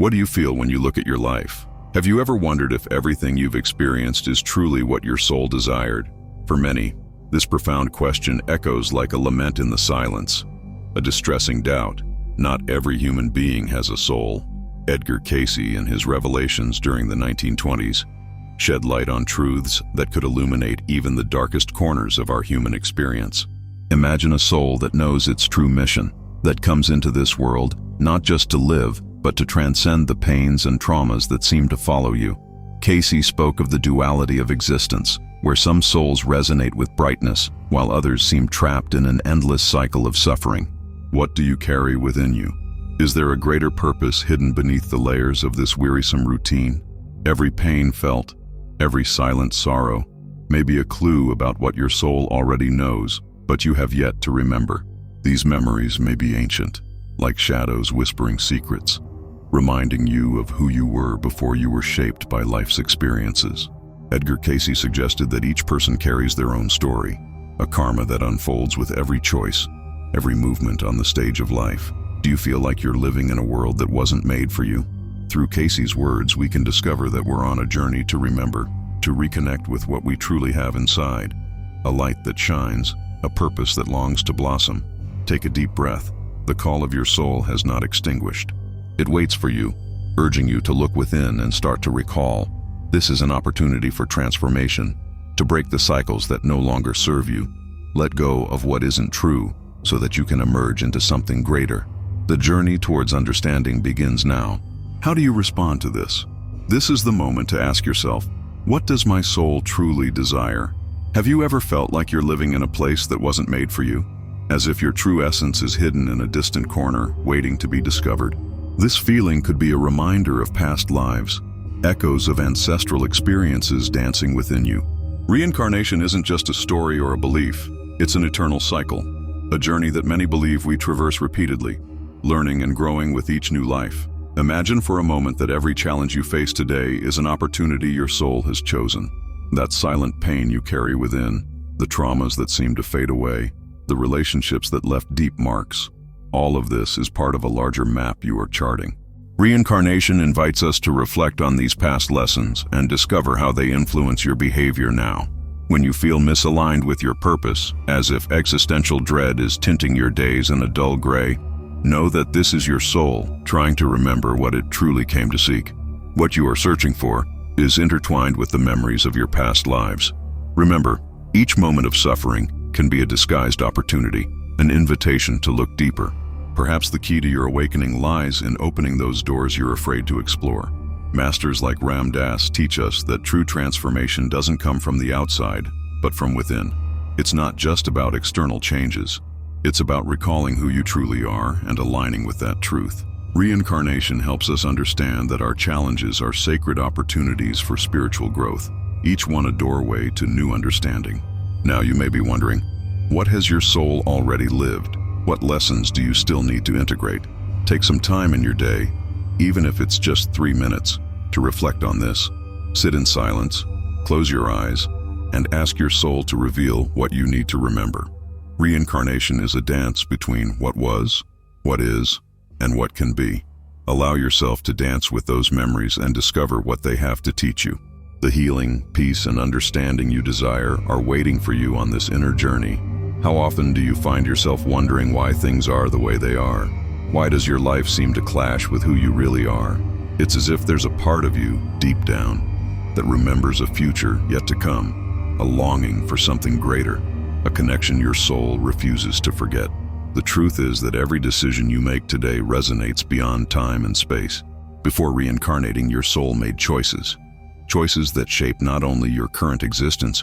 What do you feel when you look at your life? Have you ever wondered if everything you've experienced is truly what your soul desired? For many, this profound question echoes like a lament in the silence, a distressing doubt. Not every human being has a soul. Edgar Cayce, in his revelations during the 1920s, shed light on truths that could illuminate even the darkest corners of our human experience. Imagine a soul that knows its true mission, that comes into this world not just to live, but to transcend the pains and traumas that seem to follow you. Cayce spoke of the duality of existence, where some souls resonate with brightness, while others seem trapped in an endless cycle of suffering. What do you carry within you? Is there a greater purpose hidden beneath the layers of this wearisome routine? Every pain felt, every silent sorrow, may be a clue about what your soul already knows, but you have yet to remember. These memories may be ancient, like shadows whispering secrets, reminding you of who you were before you were shaped by life's experiences. Edgar Cayce suggested that each person carries their own story, a karma that unfolds with every choice, every movement on the stage of life. Do you feel like you're living in a world that wasn't made for you? Through Cayce's words, we can discover that we're on a journey to remember, to reconnect with what we truly have inside, a light that shines, a purpose that longs to blossom. Take a deep breath. The call of your soul has not extinguished. It waits for you, urging you to look within and start to recall. This is an opportunity for transformation, to break the cycles that no longer serve you. Let go of what isn't true so that you can emerge into something greater. The journey towards understanding begins now. How do you respond to this? This is the moment to ask yourself, what does my soul truly desire? Have you ever felt like you're living in a place that wasn't made for you? As if your true essence is hidden in a distant corner, waiting to be discovered? This feeling could be a reminder of past lives, echoes of ancestral experiences dancing within you. Reincarnation isn't just a story or a belief, it's an eternal cycle, a journey that many believe we traverse repeatedly, learning and growing with each new life. Imagine for a moment that every challenge you face today is an opportunity your soul has chosen. That silent pain you carry within, the traumas that seem to fade away, the relationships that left deep marks, all of this is part of a larger map you are charting. Reincarnation invites us to reflect on these past lessons and discover how they influence your behavior now. When you feel misaligned with your purpose, as if existential dread is tinting your days in a dull gray, know that this is your soul trying to remember what it truly came to seek. What you are searching for is intertwined with the memories of your past lives. Remember, each moment of suffering can be a disguised opportunity, an invitation to look deeper. Perhaps the key to your awakening lies in opening those doors you're afraid to explore. Masters like Ram Dass teach us that true transformation doesn't come from the outside, but from within. It's not just about external changes. It's about recalling who you truly are and aligning with that truth. Reincarnation helps us understand that our challenges are sacred opportunities for spiritual growth, each one a doorway to new understanding. Now you may be wondering, what has your soul already lived? What lessons do you still need to integrate? Take some time in your day, even if it's just 3 minutes, to reflect on this. Sit in silence, close your eyes, and ask your soul to reveal what you need to remember. Reincarnation is a dance between what was, what is, and what can be. Allow yourself to dance with those memories and discover what they have to teach you. The healing, peace, and understanding you desire are waiting for you on this inner journey. How often do you find yourself wondering why things are the way they are? Why does your life seem to clash with who you really are? It's as if there's a part of you, deep down, that remembers a future yet to come, a longing for something greater, a connection your soul refuses to forget. The truth is that every decision you make today resonates beyond time and space. Before reincarnating, your soul made choices. Choices that shape not only your current existence,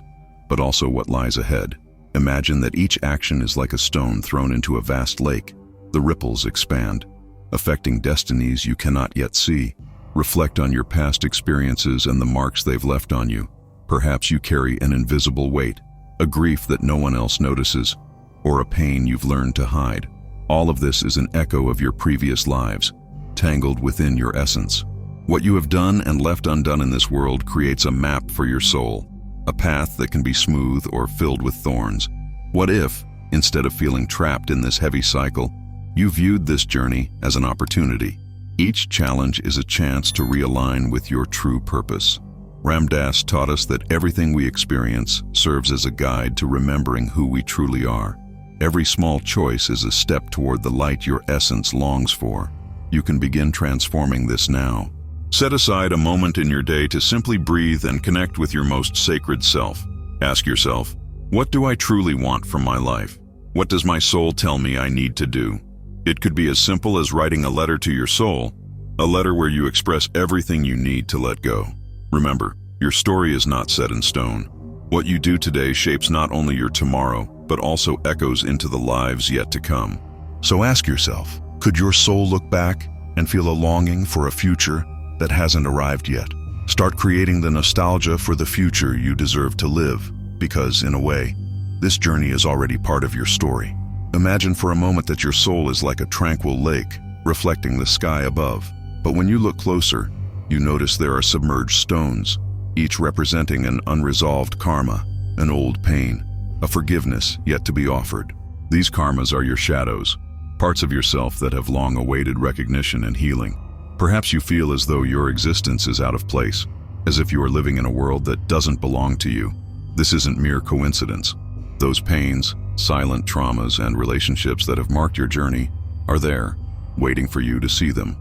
but also what lies ahead. Imagine that each action is like a stone thrown into a vast lake. The ripples expand, affecting destinies you cannot yet see. Reflect on your past experiences and the marks they've left on you. Perhaps you carry an invisible weight, a grief that no one else notices, or a pain you've learned to hide. All of this is an echo of your previous lives, tangled within your essence. What you have done and left undone in this world creates a map for your soul, a path that can be smooth or filled with thorns. What if, instead of feeling trapped in this heavy cycle, you viewed this journey as an opportunity? Each challenge is a chance to realign with your true purpose. Ram Dass taught us that everything we experience serves as a guide to remembering who we truly are. Every small choice is a step toward the light your essence longs for. You can begin transforming this now. Set aside a moment in your day to simply breathe and connect with your most sacred self. Ask yourself, what do I truly want from my life? What does my soul tell me I need to do? It could be as simple as writing a letter to your soul, a letter where you express everything you need to let go. Remember, your story is not set in stone. What you do today shapes not only your tomorrow, but also echoes into the lives yet to come. So ask yourself, could your soul look back and feel a longing for a future that hasn't arrived yet? Start creating the nostalgia for the future you deserve to live, because, in a way, this journey is already part of your story. Imagine for a moment that your soul is like a tranquil lake, reflecting the sky above. But when you look closer, you notice there are submerged stones, each representing an unresolved karma, an old pain, a forgiveness yet to be offered. These karmas are your shadows, parts of yourself that have long awaited recognition and healing. Perhaps you feel as though your existence is out of place, as if you are living in a world that doesn't belong to you. This isn't mere coincidence. Those pains, silent traumas, and relationships that have marked your journey are there, waiting for you to see them,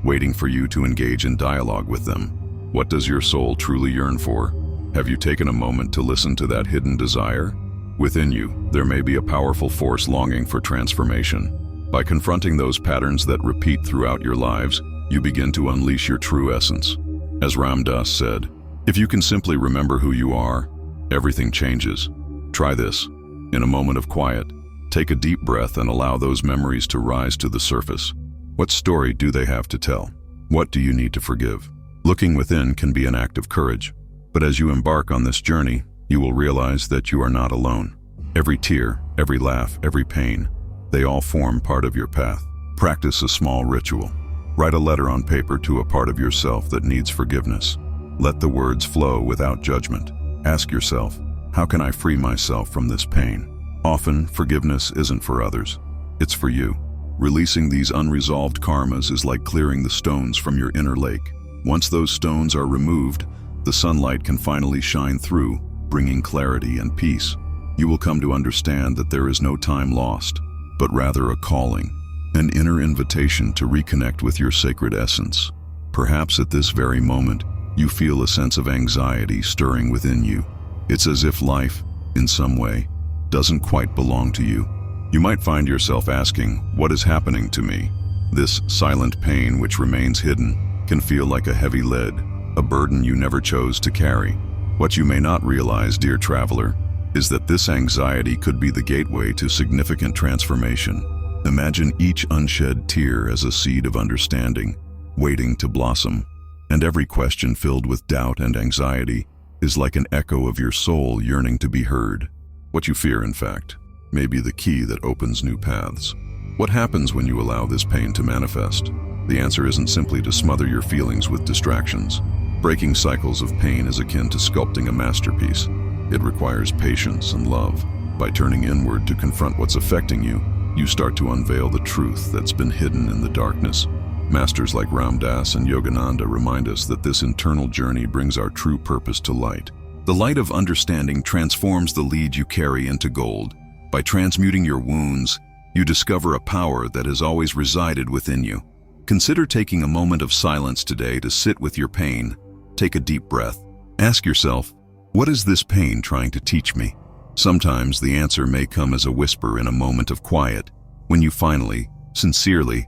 waiting for you to engage in dialogue with them. What does your soul truly yearn for? Have you taken a moment to listen to that hidden desire? Within you, there may be a powerful force longing for transformation. By confronting those patterns that repeat throughout your lives, you begin to unleash your true essence. As Ram Dass said, if you can simply remember who you are, everything changes. Try this. In a moment of quiet, take a deep breath and allow those memories to rise to the surface. What story do they have to tell? What do you need to forgive? Looking within can be an act of courage, but as you embark on this journey, you will realize that you are not alone. Every tear, every laugh, every pain, they all form part of your path. Practice a small ritual. Write a letter on paper to a part of yourself that needs forgiveness. Let the words flow without judgment. Ask yourself, how can I free myself from this pain? Often, forgiveness isn't for others. It's for you. Releasing these unresolved karmas is like clearing the stones from your inner lake. Once those stones are removed, the sunlight can finally shine through, bringing clarity and peace. You will come to understand that there is no time lost, but rather a calling, an inner invitation to reconnect with your sacred essence. Perhaps at this very moment, you feel a sense of anxiety stirring within you. It's as if life, in some way, doesn't quite belong to you. You might find yourself asking, what is happening to me? This silent pain which remains hidden can feel like a heavy lead, a burden you never chose to carry. What you may not realize, dear traveler, is that this anxiety could be the gateway to significant transformation. Imagine each unshed tear as a seed of understanding, waiting to blossom, and every question filled with doubt and anxiety is like an echo of your soul yearning to be heard. What you fear, in fact, may be the key that opens new paths. What happens when you allow this pain to manifest? The answer isn't simply to smother your feelings with distractions. Breaking cycles of pain is akin to sculpting a masterpiece. It requires patience and love. By turning inward to confront what's affecting you, you start to unveil the truth that's been hidden in the darkness. Masters like Ram Dass and Yogananda remind us that this internal journey brings our true purpose to light. The light of understanding transforms the lead you carry into gold. By transmuting your wounds, you discover a power that has always resided within you. Consider taking a moment of silence today to sit with your pain. Take a deep breath. Ask yourself, what is this pain trying to teach me? Sometimes the answer may come as a whisper in a moment of quiet, when you finally, sincerely,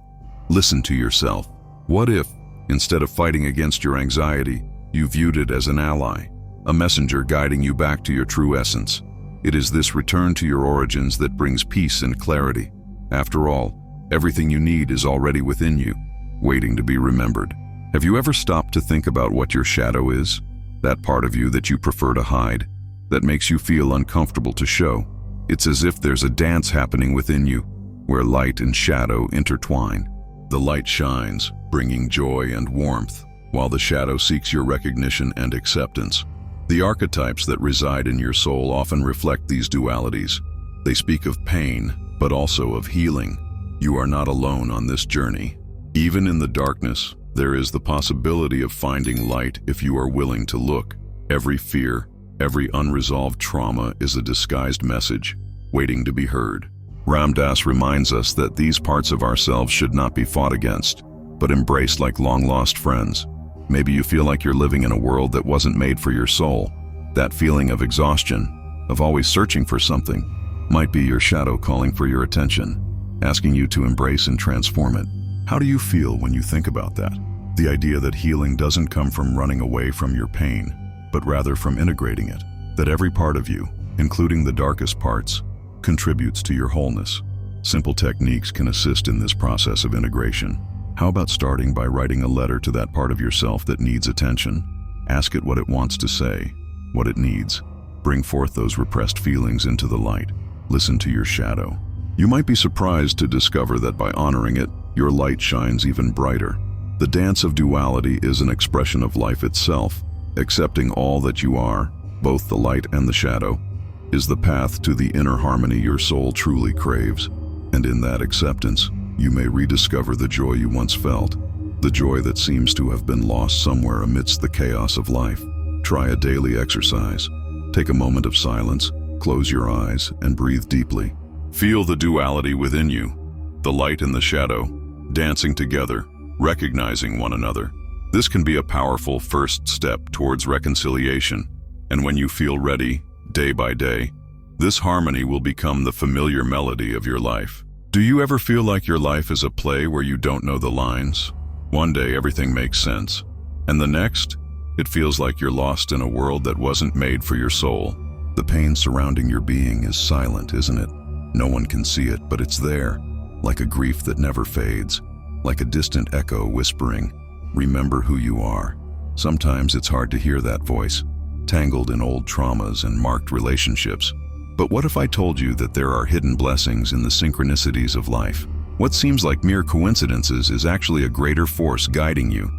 listen to yourself. What if, instead of fighting against your anxiety, you viewed it as an ally, a messenger guiding you back to your true essence? It is this return to your origins that brings peace and clarity. After all, everything you need is already within you, waiting to be remembered. Have you ever stopped to think about what your shadow is? That part of you that you prefer to hide, that makes you feel uncomfortable to show. It's as if there's a dance happening within you, where light and shadow intertwine. The light shines, bringing joy and warmth, while the shadow seeks your recognition and acceptance. The archetypes that reside in your soul often reflect these dualities. They speak of pain, but also of healing. You are not alone on this journey. Even in the darkness, there is the possibility of finding light if you are willing to look. Every fear, every unresolved trauma is a disguised message, waiting to be heard. Ram Dass reminds us that these parts of ourselves should not be fought against, but embraced like long-lost friends. Maybe you feel like you're living in a world that wasn't made for your soul. That feeling of exhaustion, of always searching for something, might be your shadow calling for your attention, asking you to embrace and transform it. How do you feel when you think about that? The idea that healing doesn't come from running away from your pain, but rather from integrating it. That every part of you, including the darkest parts, contributes to your wholeness. Simple techniques can assist in this process of integration. How about starting by writing a letter to that part of yourself that needs attention? Ask it what it wants to say, what it needs. Bring forth those repressed feelings into the light. Listen to your shadow. You might be surprised to discover that by honoring it, your light shines even brighter. The dance of duality is an expression of life itself. Accepting all that you are, both the light and the shadow, is the path to the inner harmony your soul truly craves. And in that acceptance, you may rediscover the joy you once felt, the joy that seems to have been lost somewhere amidst the chaos of life. Try a daily exercise. Take a moment of silence, close your eyes, and breathe deeply. Feel the duality within you, the light and the shadow, dancing together, recognizing one another. This can be a powerful first step towards reconciliation, and when you feel ready, day by day, this harmony will become the familiar melody of your life. Do you ever feel like your life is a play where you don't know the lines? One day everything makes sense, and the next, it feels like you're lost in a world that wasn't made for your soul. The pain surrounding your being is silent, isn't it? No one can see it, but it's there, like a grief that never fades, like a distant echo whispering, "Remember who you are." Sometimes it's hard to hear that voice, tangled in old traumas and marked relationships. But what if I told you that there are hidden blessings in the synchronicities of life? What seems like mere coincidences is actually a greater force guiding you,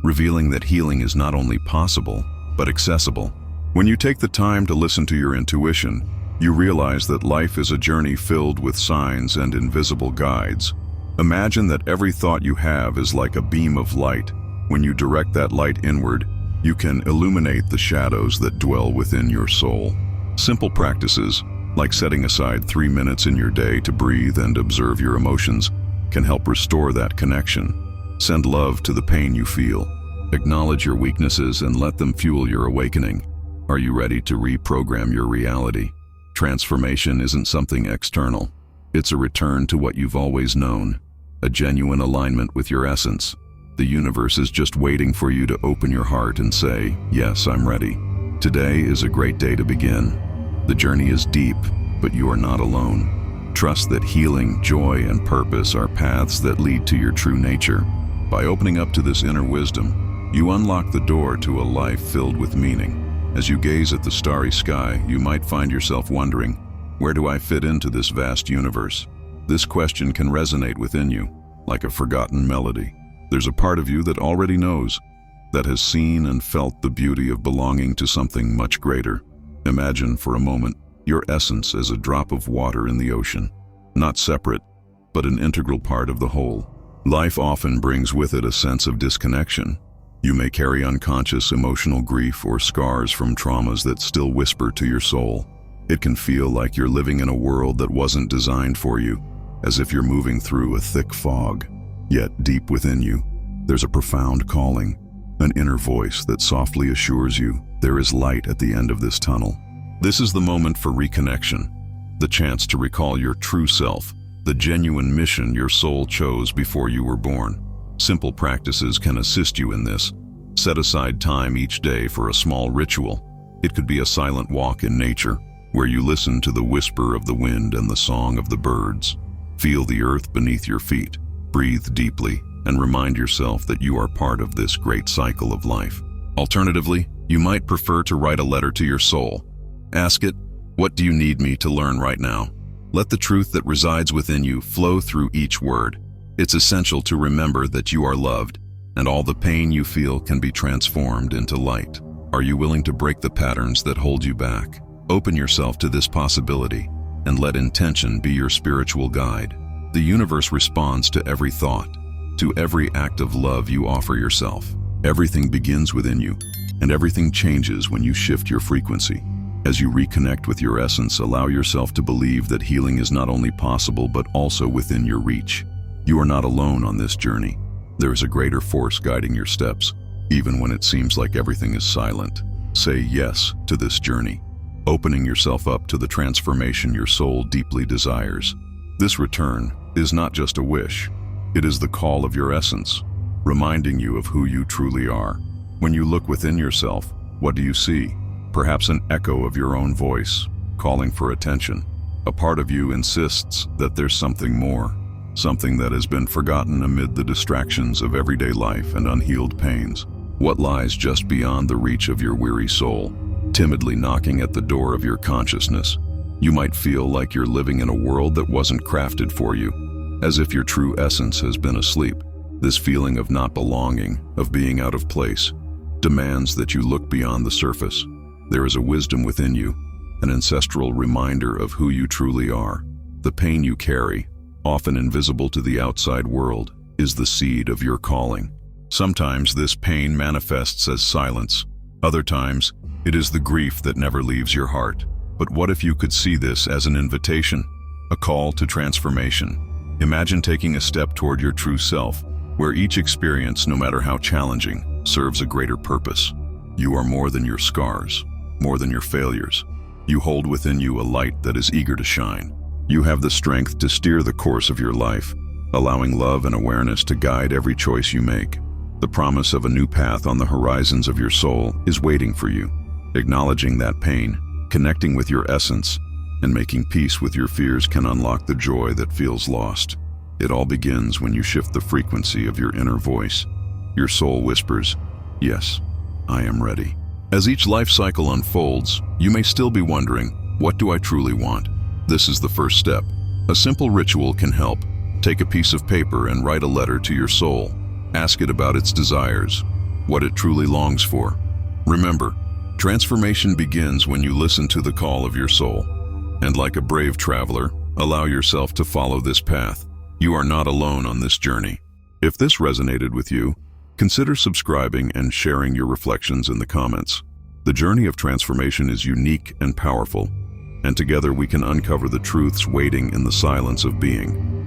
revealing that healing is not only possible, but accessible. When you take the time to listen to your intuition, you realize that life is a journey filled with signs and invisible guides. Imagine that every thought you have is like a beam of light. When you direct that light inward, you can illuminate the shadows that dwell within your soul. Simple practices, like setting aside 3 minutes in your day to breathe and observe your emotions, can help restore that connection. Send love to the pain you feel. Acknowledge your weaknesses and let them fuel your awakening. Are you ready to reprogram your reality? Transformation isn't something external. It's a return to what you've always known, a genuine alignment with your essence. The universe is just waiting for you to open your heart and say, "Yes, I'm ready." Today is a great day to begin. The journey is deep, but you are not alone. Trust that healing, joy, and purpose are paths that lead to your true nature. By opening up to this inner wisdom, you unlock the door to a life filled with meaning. As you gaze at the starry sky, you might find yourself wondering, where do I fit into this vast universe? This question can resonate within you, like a forgotten melody. There's a part of you that already knows, that has seen and felt the beauty of belonging to something much greater. Imagine for a moment your essence as a drop of water in the ocean, not separate, but an integral part of the whole. Life often brings with it a sense of disconnection. You may carry unconscious emotional grief or scars from traumas that still whisper to your soul. It can feel like you're living in a world that wasn't designed for you, as if you're moving through a thick fog. Yet deep within you, there's a profound calling, an inner voice that softly assures you there is light at the end of this tunnel. This is the moment for reconnection, the chance to recall your true self, the genuine mission your soul chose before you were born. Simple practices can assist you in this. Set aside time each day for a small ritual. It could be a silent walk in nature, where you listen to the whisper of the wind and the song of the birds. Feel the earth beneath your feet. Breathe deeply and remind yourself that you are part of this great cycle of life. Alternatively, you might prefer to write a letter to your soul. Ask it, "What do you need me to learn right now?" Let the truth that resides within you flow through each word. It's essential to remember that you are loved, and all the pain you feel can be transformed into light. Are you willing to break the patterns that hold you back? Open yourself to this possibility, and let intention be your spiritual guide. The universe responds to every thought. to every act of love you offer yourself. Everything begins within you, and everything changes when you shift your frequency. As you reconnect with your essence, allow yourself to believe that healing is not only possible but also within your reach. You are not alone on this journey. There is a greater force guiding your steps, even when it seems like everything is silent. Say yes to this journey, opening yourself up to the transformation your soul deeply desires. This return is not just a wish, it is the call of your essence, reminding you of who you truly are. When you look within yourself, what do you see? Perhaps an echo of your own voice, calling for attention. A part of you insists that there's something more, something that has been forgotten amid the distractions of everyday life and unhealed pains. What lies just beyond the reach of your weary soul, timidly knocking at the door of your consciousness? You might feel like you're living in a world that wasn't crafted for you, as if your true essence has been asleep. This feeling of not belonging, of being out of place, demands that you look beyond the surface. There is a wisdom within you, an ancestral reminder of who you truly are. The pain you carry, often invisible to the outside world, is the seed of your calling. Sometimes this pain manifests as silence. Other times, it is the grief that never leaves your heart. But what if you could see this as an invitation, a call to transformation? Imagine taking a step toward your true self, where each experience, no matter how challenging, serves a greater purpose. You are more than your scars, more than your failures. You hold within you a light that is eager to shine. You have the strength to steer the course of your life, allowing love and awareness to guide every choice you make. The promise of a new path on the horizons of your soul is waiting for you. Acknowledging that pain, connecting with your essence, and making peace with your fears can unlock the joy that feels lost. It all begins when you shift the frequency of your inner voice. Your soul whispers, "Yes, I am ready." As each life cycle unfolds, you may still be wondering, what do I truly want? This is the first step. A simple ritual can help. Take a piece of paper and write a letter to your soul. Ask it about its desires, what it truly longs for. Remember, transformation begins when you listen to the call of your soul. And like a brave traveler, allow yourself to follow this path. You are not alone on this journey. If this resonated with you, consider subscribing and sharing your reflections in the comments. The journey of transformation is unique and powerful, and together we can uncover the truths waiting in the silence of being.